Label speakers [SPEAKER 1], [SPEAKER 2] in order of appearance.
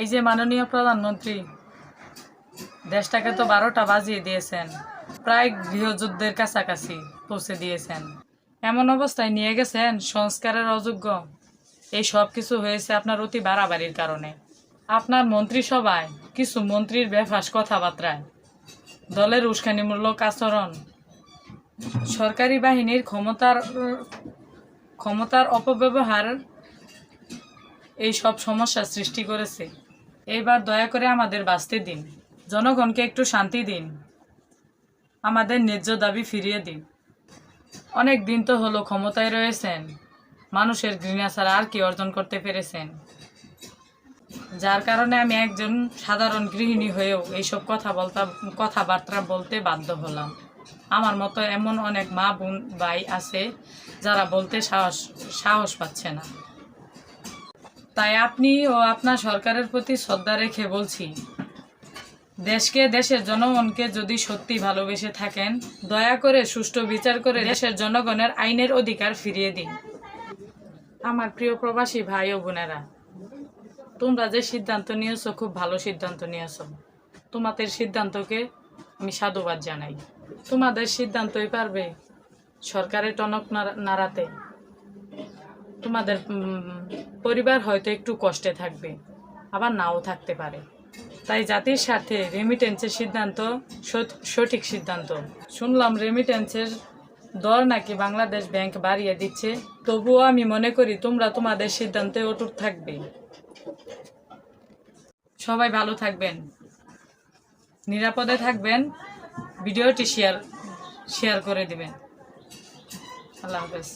[SPEAKER 1] এই যে মাননীয় প্রধানমন্ত্রী দেশটাকে তো 12টা বাজিয়ে দিয়েছেন, প্রায় গৃহযুদ্ধের কাছাকাছি পৌঁছে দিয়েছেন। এমন অবস্থায় নিয়ে গেছেন সংস্কারের অযোগ্য। এই সব কিছু হয়েছে আপনার অতি বাড়াবাড়ির কারণে। আপনার মন্ত্রিসভায় কিছু মন্ত্রীর বেফাস কথাবার্তায়, দলের উস্কানিমূলক আচরণ, সরকারি বাহিনীর ক্ষমতার অপব্যবহার এই সব সমস্যার সৃষ্টি করেছে। এইবার দয়া করে আমাদের বাঁচতে দিন, জনগণকে একটু শান্তি দিন, আমাদের ন্যায্য দাবি ফিরিয়ে দিন। অনেক দিন তো হলো ক্ষমতায় রয়েছেন, মানুষের ঘৃণা ছাড়া আর কি অর্জন করতে পেরেছেন? যার কারণে আমি একজন সাধারণ গৃহিণী হয়েও এইসব কথাবার্তা বলতে বাধ্য হলাম। আমার মতো এমন অনেক মা বোন ভাই আছে যারা বলতে সাহস পাচ্ছে না। তাই আপনি ও আপনার সরকারের প্রতি শ্রদ্ধা রেখে বলছি, দেশকে, দেশের জনগণকে যদি সত্যি ভালোবেসে থাকেন, দয়া করে সুষ্ঠু বিচার করে দেশের জনগণের আইনের অধিকার ফিরিয়ে দিন। আমার প্রিয় প্রবাসী ভাই ও বোনেরা, তোমরা যে সিদ্ধান্ত নিয়েছো খুব ভালো সিদ্ধান্ত নিয়েছো। তোমাদের সিদ্ধান্তকে আমি সাধুবাদ জানাই। তোমাদের সিদ্ধান্তই পারবে সরকারের টনক নাড়াতে। তোমাদের পরিবার হয়তো একটু কষ্টে থাকবে, আবার নাও থাকতে পারে। তাই জাতির স্বার্থে রেমিটেন্সের সিদ্ধান্ত সঠিক সিদ্ধান্ত। শুনলাম রেমিটেন্সের দর নাকি বাংলাদেশ ব্যাংক বাড়িয়ে দিচ্ছে। তবুও আমি মনে করি তোমরা তোমাদের সিদ্ধান্তে অটুট থাকবে। সবাই ভালো থাকবেন, নিরাপদে থাকবেন। ভিডিওটি শেয়ার করে দিবেন। আল্লাহ হাফেজ।